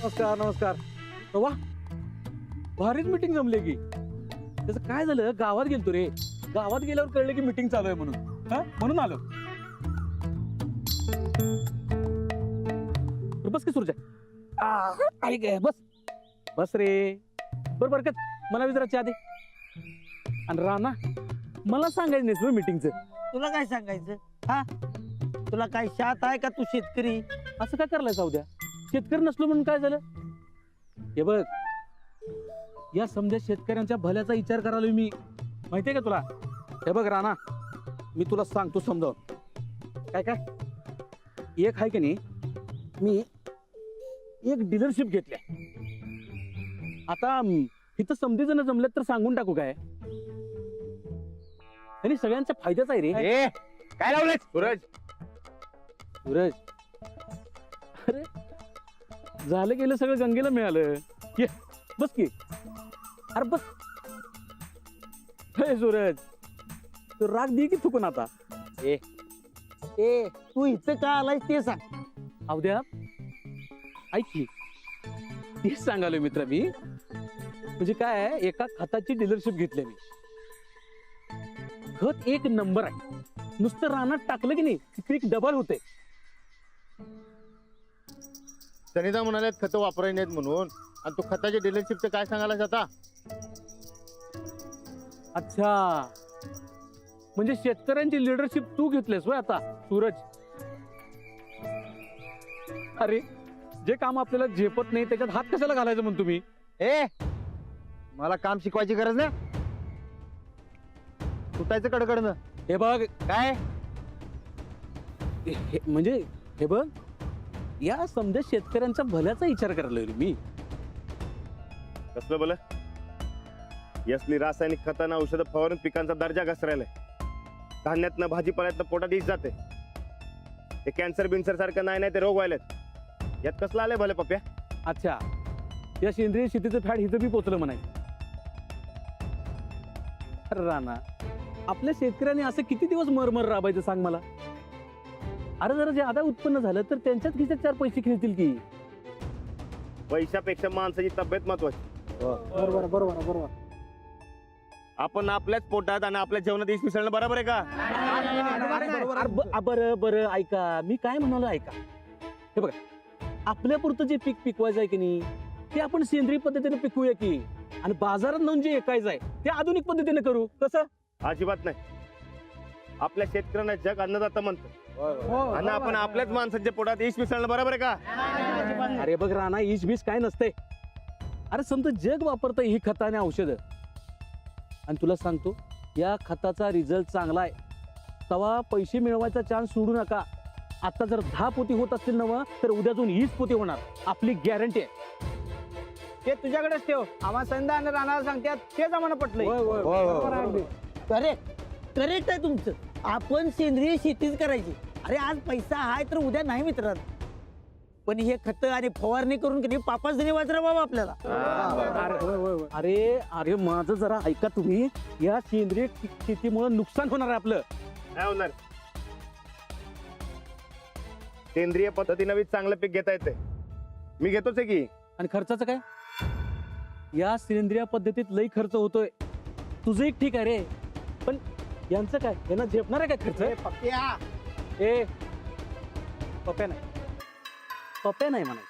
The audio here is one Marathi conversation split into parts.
नमस्कार नमस्कार. वा भारीच मीटिंग जमले की. त्याचं काय झालं, गावात गेलतो रे. गावात गेल्यावर कळलं की मीटिंग चालू आहे म्हणून. हा म्हणून आलो. बस की सुरजा. ऐक बस बस रे. बरं बरं मला विचारायच्या आधी आणि राणा मला सांगायचं नाही मीटिंगचं. तुला काय सांगायचं हा? तुला काय शात आहे का? तू शेतकरी. असं काय करायला जाऊ द्या. शेतकरी नसलो म्हणून काय झालं? हे बघ, या समजा शेतकऱ्यांच्या भल्याचा विचार करायला मी. माहितीये का तुला? हे बघ राणा, मी तुला सांगतो समजावून. काय काय एक आहे की नाही, मी एक डीलरशिप घेतल्या. आता इथं समधी जण जमलेत तर सांगून टाकू काय? आणि सगळ्यांच्या फायद्याच आहे रे. काय लावलंय सूरज? सूरज, अरे झालं गेलं सगळं गंगेला मिळालं. ये बस की. अरे बस. हे सूरज, तू राग दे की थुकून आता. ए तू इथं का आलाय ते सांग. अवद्या ऐक की, तेच सांगालोय मित्र मी. म्हणजे काय आहे, एका खताची डीलरशिप घेतली मी. खत एक नंबर आहे. नुसतं रानात टाकलं की नाही पीक डबल होते. सनीदा म्हणाले खत वापरायला नाहीत म्हणून, आणि तू खताच्या डीलरशिपचं काय सांगायलास आता? अच्छा, म्हणजे शेतकऱ्यांची लिडरशिप तू घेतलीस होय आता सूरज? अरे जे काम आपल्याला झेपत नाही त्याच्यात हात कशाला घालायचं म्हणतो मी? मला काम शिकवायची गरज नाही. सुटायचं कडकडनं. हे बघ काय म्हणजे हे बघ, या समजा शेतकऱ्यांच्या भल्याचा विचार करायला रे मी. कसलं बोल? यसली रासायनिक खताना औषध फवारून पिकांचा दर्जा घसरायलाय. धान्यातनं भाजीपाल्यातनं पोटात इच जाते. ते कॅन्सर बिन्सर सारखं नाही ते रोग व्हायलेत. यात कसलं आलंय भले पप्प्या? अच्छा, या सेंद्रिय शेतीचं फॅड हिथं बी पोचलं म्हणाय. राणा, आपल्या शेतकऱ्यांनी असं किती दिवस मरमर राबायचं सांग मला? अरे जरा जे आता उत्पन्न झालं तर त्यांच्याच खिशात चार पैसे खेळतील की. पैशापेक्षा माणसाची तब्येत महत्वाची. बरोबर बरोबर बरोबर. आपण आपल्याच पोटात आणि आपल्या जेवणात इश मिसळणं बरोबर आहे का? बरं बरं ऐका, मी काय म्हणालो ऐका. हे बघा, आपल्यापुरतं जे पीक पिकवायचं आहे की नाही ते आपण सेंद्रिय पद्धतीने पिकवूया की. आणि बाजारात नेऊन जे ऐकायचं आहे ते आधुनिक पद्धतीने करू. कसं? अजिबात नाही. आपल्या शेतकऱ्यांना जग अन्नदाता म्हणतो, आणि आपण आपल्याच माणसाच्या पोटात इश मिसळणं बरोबर आहे का? अरे बघ राणा, इश बीस काय नसते. अरे समजा जग वापरतं ही खतं आणि औषधं, आणि तुला सांगतो या खताचा रिझल्ट चांगला आहे तेव्हा पैसे मिळवायचा चान्स सोडू नका. आता जर 10 पोती होत असतील ना तर उद्या अजून 20 पोती होणार. आपली गॅरंटी आहे. ते तुझ्याकडेच ठेव. आम्हा संध्या आणि राणाला सांगतात तेच आम्हाला पटलंय. करेक्ट करेक्ट आहे तुमचं. आपण सेंद्रिय शेतीच करायची. अरे आज पैसा आहे तर उद्या नाही मित्रात. पण हे खत आणि फवारणी करून कधी पापाच धनी वाचरा बाबा आपल्याला. अरे अरे माझं जरा ऐका तुम्ही. या सेंद्रिय शेतीमुळे नुकसान होणार आहे आपलं. काय होणार? सेंद्रिय पद्धतीनं बी चांगलं पीक घेता येते. मी घेतोच आहे की. आणि खर्चाचं काय? या सेंद्रिय पद्धतीत लई खर्च होतोय. तुझं एक ठीक आहे रे, पण यांचं काय? यांना झेपणार आहे काय खर्च? ए पप्प्या नाही, पप्प्या नाही म्हणाय.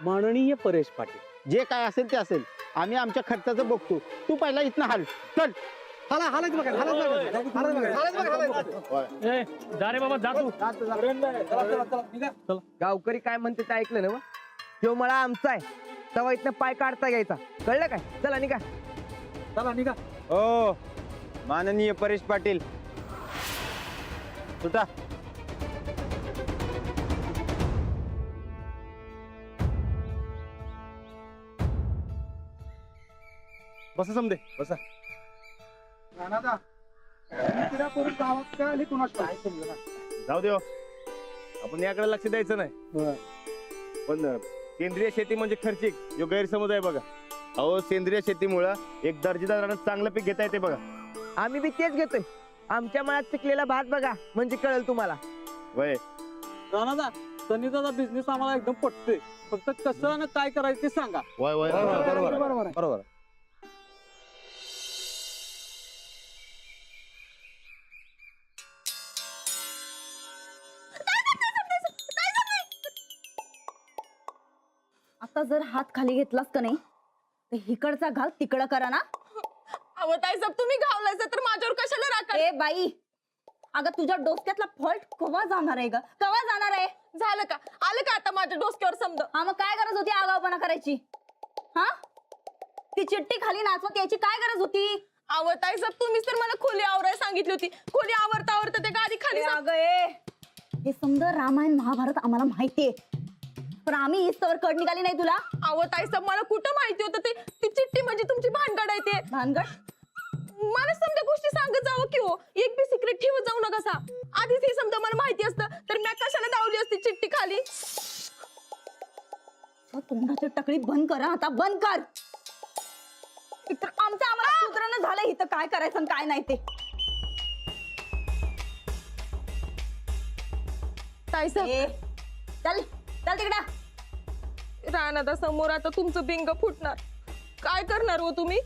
माननीय परेश पाटील, जे काय असेल ते असेल. आम्ही आमच्या खर्चाचं बघतो. तू पहिला इथनं हाल. चल जा रे बाबा जा तू. गावकरी काय म्हणते ते ऐकलं ना? तो मला आमचा आहे तेव्हा इथनं पाय काढता घ्यायचा. कळलं काय? चला निघा. चला निघा. हो माननीय परेश पाटील, सुटा. बसा समदे बसा. जाऊ दे, आपण याकडे लक्ष द्यायचं नाही. पण सेंद्रिय शेती म्हणजे खर्चिक जो गैरसमज आहे बघा. अहो सेंद्रिय शेतीमुळं एक दर्जेदार आणि चांगलं पीक घेता येते बघा. आम्ही बी तेच घेतोय. आमच्या मळ्यात पिकलेला भात बघा म्हणजे कळेल तुम्हाला. वय राणा सनीचा बिझनेस आम्हाला एकदम पटतोय, फक्त कसं आणि काय करायचं ते सांगा. वय वय बरोबर आहे. बरोबर. आता जर हात खाली घेतलास का नाही तर हिकडचा घाल तिकडं करा ना. अहो ताईसाहेब तुम्ही घावलायचं तर माझ्यावर कशाला राखा? ए बाई, अगं तुझ्या डोसक्यातला फॉल्ट केव्हा जाणार आहे ग? केव्हा जाणार आहे? झालं का? आलं का आता माझ्या डोसक्यावर समज? हा मग काय गरज होती आगाऊपणा करायची? हा, ती चिठ्ठी खाली नाचवत यायची काय गरज होती? अहो ताईसाहेब तुम्हीच तर मला खोली आवरायला सांगितली होती. खोली आवरता आवरता ते गादी खाली अगं ए, हे समजा रामायण महाभारत आम्हाला माहितीये, पण आम्ही ईस्तवर कड निघाली नाही तुला. अहो ताईसाहेब मला कुठं माहिती होतं ते ती चिठ्ठी म्हणजे तुमची भानगड आहे ते. भानगड? मला समजा गोष्टी सांगत जावं की हो, एक बी सिक्रेट ठेवत जाऊ नका सा. आधीच हे समजा मला माहिती असतं तर मी कशाला दावली असती चिठ्ठी खाली. तोंडाची टकळी बंद कर, आता बंद कर. एकतर आमचं आम्हाला सुधरणं झालं इथं काय करायचं आणि काय नाही ते. ताईसाहेब ए, चल चल तिकडं. रानादा समोर आता तुमचं बिंग फुटणार. काय करणार हो तुम्ही?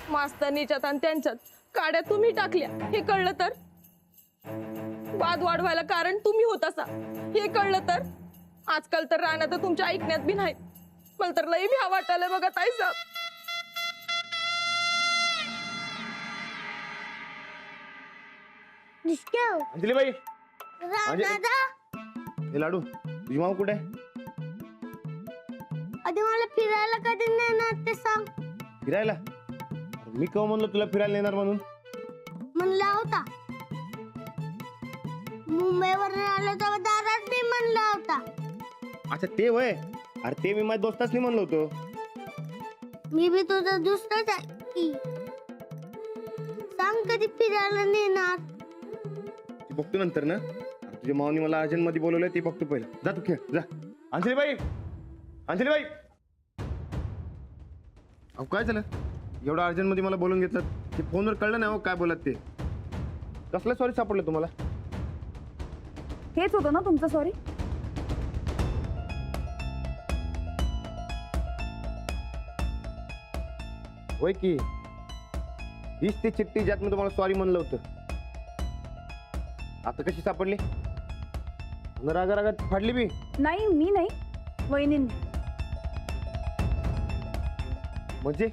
मास्तनीच्यात आणि त्यांच्यात काड्या तुम्ही टाकल्या हे कळलं तर वाद वाढवायला कारण तुम्ही होतासा हे कळलं तर आजकाल तर रानात तुमच्या ऐकण्यात बी नाहीत. मला तर लई भ्या वाटायला बघा ताईसाहेब. अंजलीबाई, हे लाडू तुझी माऊ कुठे आहे? आधी मला फिरायला कधी नेणार ते सांग. फिरायला? मी केव्हा म्हणलो तुला फिरायला नेणार म्हणून? म्हणला होता. मुंबईवर आलो तेव्हा दारात मी म्हणला होता. अच्छा ते वय. अरे ते मी माझ्या दोस्तासनी म्हणलो होतो. मी बी तुझा दुसराच आहे की. सांग कधी फिरायला नेणार. ती बघतो नंतर ना. तुझ्या माऊनी मला अर्जंट मध्ये बोलवलंय ती बघतो पहिलं. जा तू खेळ जा. अंजलीबाई, अंजलीबाई, अहो काय झालं? एवढं अर्जंट मध्ये मला बोलून घेतलं. ते फोनवर कळलं नाही हो काय बोलत ते. कसलं सॉरी सापडलं तुम्हाला? हेच होतं ना तुमचं सॉरी? होय की. हीच ती चिठ्ठी ज्यात मी तुम्हाला सॉरी म्हणलं होतं. आता कशी सापडली? रागारागात फाडली बी? नाही मी नाही, वहिनींनी. म्हणजे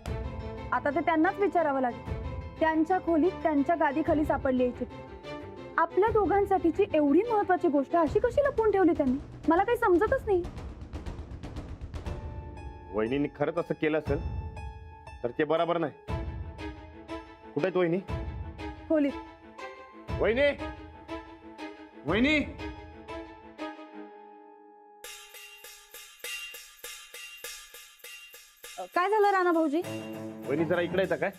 आता ते त्यांनाच विचारावं लागेल. त्यांच्या खोलीत त्यांच्या गादीखाली सापडली यायची. आपल्या दोघांसाठीची एवढी महत्वाची गोष्ट अशी कशी लपवून ठेवली त्यांनी? मला काही समजतच नाही. वहिनीने खरंच असं केलं असेल तर ते बरोबर नाही. कुठे आहेत वहिनी? खोलीत. वहिनी, वहिनी, काय झालं राणा भाऊजी? वहिनी जरा इकडे येता काय?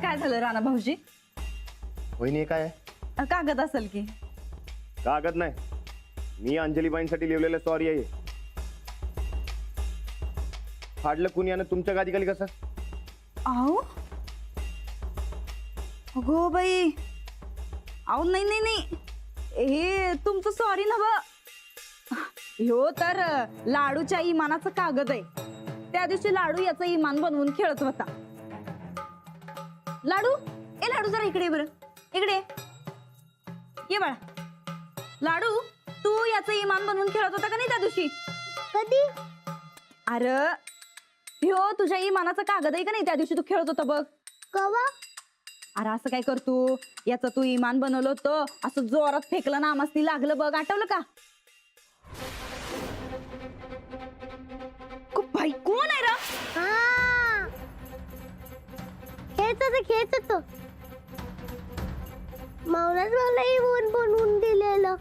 काय झालं राणा भाऊजी? वहिनी हे काय आहे? कागद असेल की. कागद नाही, मी अंजलीबाईंसाठी लिहिलेलं सॉरी आहे. फाडलं कुणी आणि तुमच्या गादीखाली कसं? अहो अगो बाई, अहो नाही नाही नाही, हे तुमचं सॉरी ना बा. ह्यो तर लाडूच्या इमानाचं कागद आहे. त्या दिवशी लाडू याचं इमान बनवून खेळत होता. लाडू, ए लाडू जरा इकडे ये बरं, इकडे ये बाळा. लाडू, तू याचं इमान बनवून खेळत होता का नाही त्या दिवशी? कधी? अरे ह्यो तुझ्या इमानाचा कागद आहे का नाही, त्या दिवशी तू खेळत होता बघ. कवा? अरे असं काय करतो, याचं तू इमान बनवलं होतं, असं जोरात फेकलं ना, आमासनी लागलं बघ, आठवलं का? भाई कोण आहे रा? हा, खेळत होतो खेळत होतो. मावलाच मला इवन बनवून दिलेलं.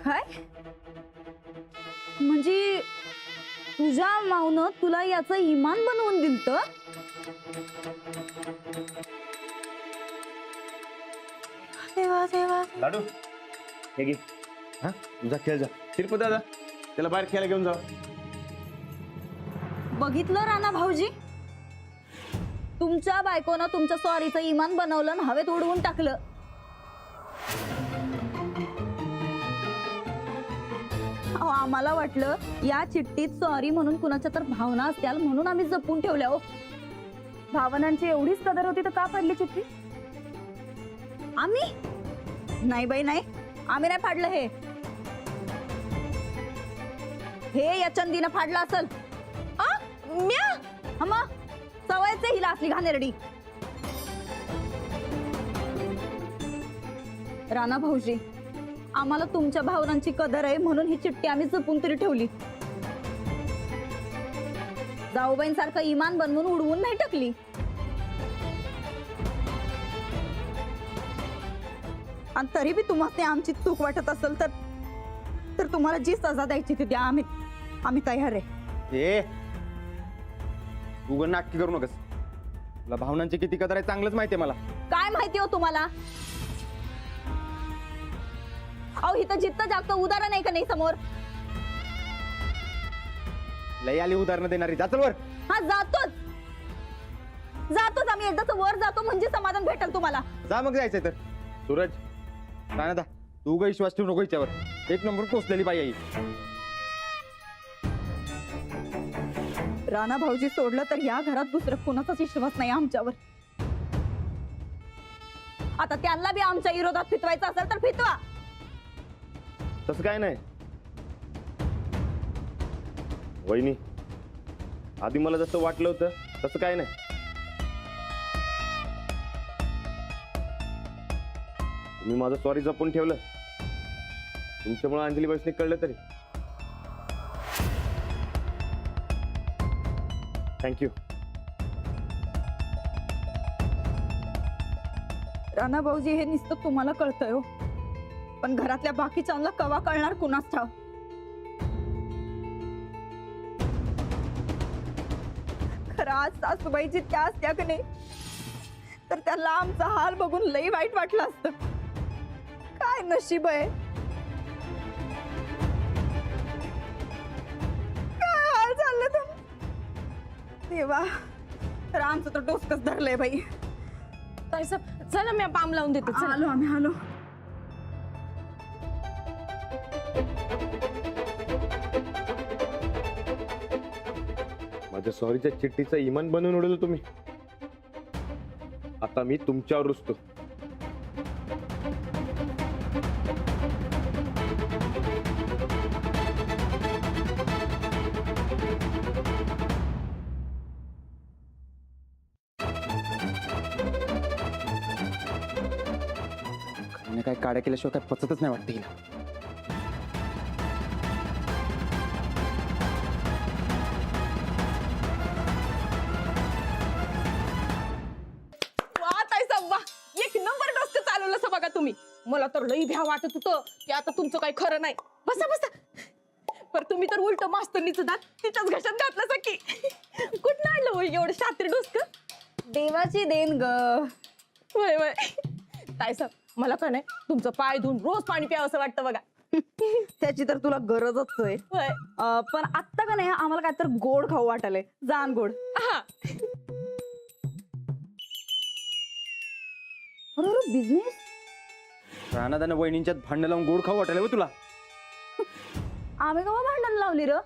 काय? तुझ्या मावनं तुला याचं इमान बनवून दिलत. देवा देवा. लाडू हे घे. हा तुझा खेळ जा. शिरपत दादा त्याला बाहेर खेळायला घेऊन जा. बघितलं राणा भाऊजी, तुमच्या बायकोनं तुमच्या सॉरीचं इमान बनवलं आणि हवेत उडवून टाकलं. अहो, आम्हाला वाटलं या चिठ्ठीत सॉरी म्हणून कुणाच्या तर भावना असत्याल म्हणून आम्ही जपून ठेवल्या. हो, भावनांची एवढीच कदर होती तर का फाडली चिठ्ठी? आम्ही नाही बाई नाही, आम्ही नाही फाडलं. हे या चंदीनं फाडलं असल. म्या मग सवयच हिला असली घाणेरडी. राणा भाऊजी, आम्हाला तुमच्या भावनांची कदर आहे म्हणून ही चिठ्ठी आम्ही जपून तरी ठेवली. जाऊबाईंसारखं इमान बनवून उडवून नाही टाकली. आणि तरी बी तुम्हाला आमची चूक वाटत असेल तर तुम्हाला जी सजा द्यायची ती द्या. आम्ही तयार आहे. ए तू नाटकी करू नकस. तुला भावनांची किती कदर आहे चांगलंच माहितीये मला. काय माहिती हो तुम्हाला? अहो, इथं जिथं जागत उदाहरण आहे का नाही समोर? लय आली उदाहरणं देणारी. जाचल वर. हा जातोच आम्ही एकदाच वर जातो म्हणजे समाधान भेटेल तुम्हाला. जा मग जायचंय तर. सूरज राणा दा तू ग विश्वास ठेवू नको हिच्यावर. एक नंबर पोचलेली बाई आई. राणा भाऊजी सोडलं तर या घरात दुसरं कोणाचाच विश्वास नाही आमच्यावर. आता त्यांना बी आमच्या विरोधात फितवायचं असेल तर फितवा. तसं काय नाही वहिनी, आधी मला जसं वाटलं होतं तसं काय नाही. तुम्ही माझं सॉरी जपून ठेवलं. तुमच्यामुळे अंजली बाईसने कळलं तरी थँक्यू. राणा भाऊजी, हे नुसतं तुम्हाला कळतंय हो, पण घरातल्या बाकीच्यांना कवा कळणार कुणास ठाव. खरं आज सासूबाईची त्या असत्या का नाही तर त्याला आमचा हाल बघून लई वाईट वाटलं असतं. काय नशीब आहे, काय हाल झालं तर देवा. तर आमचं तर डोसकच धरलंय बाई. चला मी पाम लावून देते. चला. आलो आम्ही आलो. माझ्या सॉरीच्या चिठ्ठीचं इमान बनवून उडवलं तुम्ही. आता मी तुमच्यावर रुसतो. काय काड्या केल्याशिवाय काय पचतच नाही वाटतं हिला. एक नंबर डोसकं चालवलं बघा तुम्ही. मला तर लई भ्या वाटत होतं की आता तुमचं काही खरं नाही. बसा बसा. पर तुम्ही तर उलट मास्तरनीचं दात तिच्याच घशात घातलं की. कुठं आणलं होय एवढं शास्त्री डोसकं? देवाची देण ग. वय वय ताई साहेब, मला का नाही तुमचं पाय धुवून रोज पाणी प्यावं असं वाटतं बघा. त्याची तर तुला गरजच आहे. वय. पण आत्ता का नाही आम्हाला काय तर गोड खाऊ वाटायलंय. जाण गोड. हा. बरोबर बिझनेस. राणादानं वहिनींच्यात भांडण लावून गोड खाऊ वाटायला तुला. आम्ही केव्हा भांडण लावली र?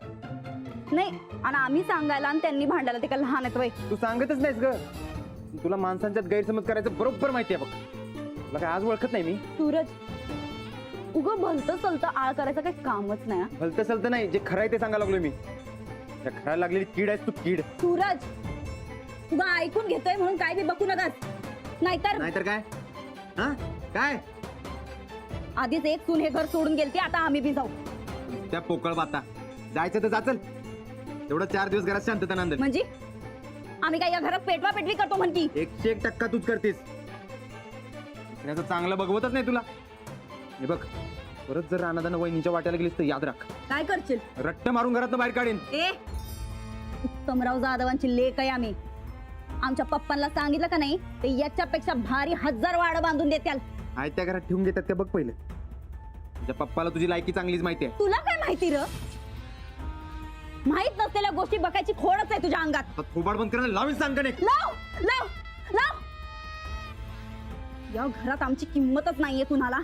नाही, आणि आम्ही सांगायला आणि त्यांनी भांडायला ते काय लहान आहेत वय. तू सांगतच नाहीस ग. तुला माणसांच्यात गैरसमज करायचं बरोबर माहिती आहे बघ. तुला काय आज ओळखत नाही मी. सूरज, उग भलतं चलतं आळ करायचं काही कामच नाही. भलतं सलतं नाही, जे खरं आहे ते सांगायला लागलोय मी. त्या खरायला लागलेली कीड आहेस तू, कीड. सूरज, तुला ऐकून घेतोय म्हणून काय बी बघू नकास. नाहीतर काय? हा काय? आधीच एक सून हे घर सोडून गेलती, आता आम्ही बी जाऊ. त्या पोकळ बाता. जायचं तर जाचल. तेवढं 4 दिवस घरात शांतता नांदल. म्हणजे आम्ही काय या घरात पेटवा पेटवी करतो म्हणती? 101% तूच करतेस. दुसऱ्याचं चांगलं बघवतच नाही तुला. हे बघ, परत जर राणादानं वहिनीच्या वाट्याला गेलीस तर याद राख, काय करशील? रट्ट मारून घरात बाहेर काढेन. ए, उत्तमराव जाधवांची लेक आहे आम्ही. आमच्या पप्पांना सांगितलं का नाही ते याच्यापेक्षा भारी 1000 वाडं बांधून देत्याल. आहे त्या घरात ठेवून घेतात ते बघ पहिलं. तुझ्या पप्पाला तुझी लायकी चांगलीच माहिती आहे. तुला काय माहिती र? माहित नसलेल्या गोष्टी बघायची खोडच आहे तुझ्या अंगात. आता थोबाड बंद करायला लावीन सांग का नाही. लाव लाव लाव. या घरात आमची किंमतच नाहीये कुणाला.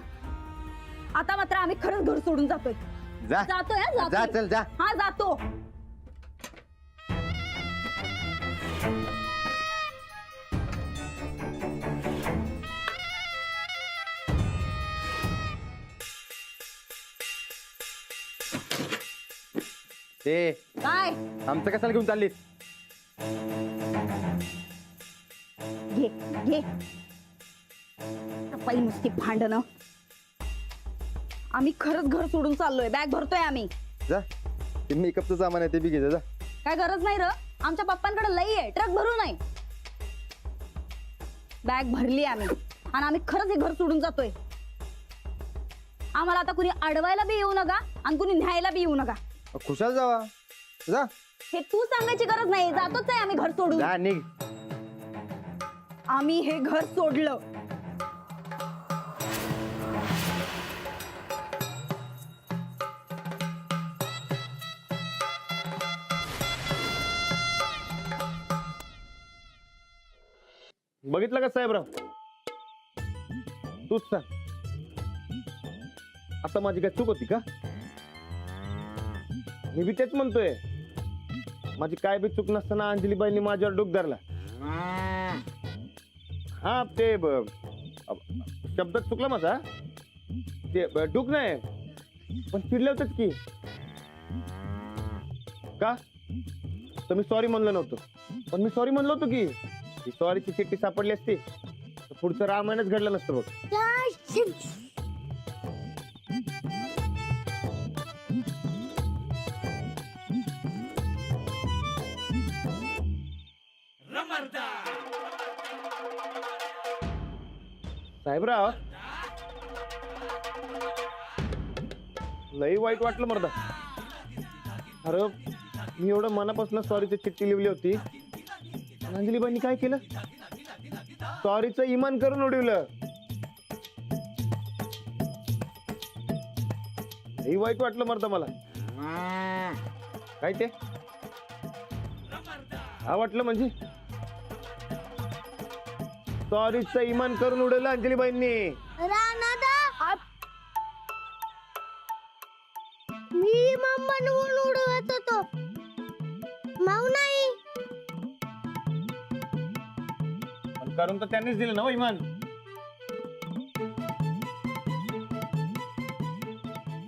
आता मात्र आम्ही खरंच घर सोडून जातोय. जा जातोय हा, जा जातोय. चल जा. हा जातो. ते काय आमचं कशाला घेऊन चाललीस. घे घे. पै नुसती भांडणं. आम्ही खरंच घर सोडून चाललोय. बॅग भरतोय आम्ही. जा ते मेकअपचं सामान आहे ते बी घे जा. काय गरज नाही र. आमच्या पप्पांकडे लई आहे. ट्रक भरू नाही. बॅग भरली आम्ही आणि आम्ही खरंच हे घर सोडून जातोय. आम्हाला आता कुणी अडवायला बी येऊ नका आणि कुणी न्यायला बी येऊ नका. खुशाल जावा. जा हे तू सांगायची गरज नाही. जातोच आहे आम्ही घर सोडून. जा निघ. आम्ही हे घर सोडलं. बघितलं का साहेबराव? तूच सांग आता माझी काय चूक होती का? मी बी तेच म्हणतोय. माझी काय बी चूक नसताना अंजलीबाईंनी माझ्यावर डूक धरला. हा ते शब्दात चुकला माझा. ते डूक नाही पण चिडले होतेच की. का तर मी सॉरी म्हणलं नव्हतं. पण मी सॉरी म्हणलो होतो की सॉरीची चिठ्ठी सापडली असती तर पुढचं रामायणच घडलं नसतं बघ. साहेबराव लई वाईट वाटलं मर्दा. अरे मी एवढं मनापासून सॉरीची चिठ्ठी लिहिली होती. अंजलीबाईंनी काय केलं? सॉरीचं इमान करून उडवलं. लई वाईट वाटलं मर्दा मला. काय ते वाटलं म्हणजे सॉरीचं इमान करून उडवलं अंजलीबाईंनी. राणादा मी मम बनवून उडवत होतो. माऊ नाही. करून तर त्यांनीच दिलं ना हो इमान.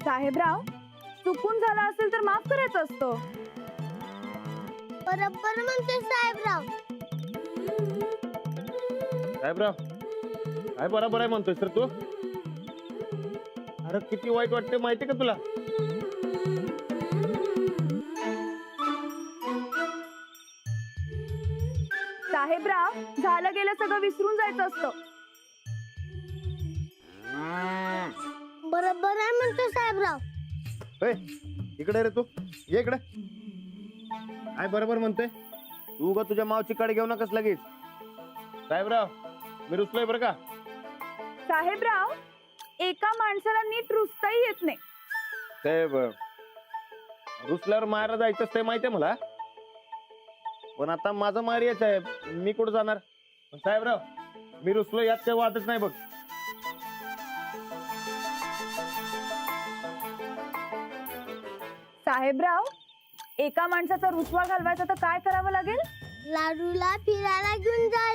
साहेबराव चुकून झाला असेल तर माफ करायचं असतं. बरोबर म्हणते साहेबराव. साहेबराव काय बरोबर आहे म्हणतोय सर तू? अरे किती वाईट वाटते माहितीये का तुला? साहेबराव झालं गेलं सगळं विसरून जायचं असतं. बरोबर आहे म्हणते साहेबराव. ए, इकडे रे तू. ये इकडे. काय बरोबर म्हणतोय तू? का तुझ्या मावची कडे घेऊ नकस लगेच. साहेबराव मी रुसलोय बरं का. साहेबराव एका माणसाला नीट रुसताही येत नाही. साहेब रुसल्यावर मायरा जायचं असतंय माहितीये मला. पण आता माझा मारी आहे साहेब. मी कुठं जाणार? पण साहेबराव मी रुसलो यात काही वादच नाही बघ. साहेबराव एका माणसाचा रुसवा घालवायचा तर काय करावं लागेल? लाडूला फिरायला घेऊन जाय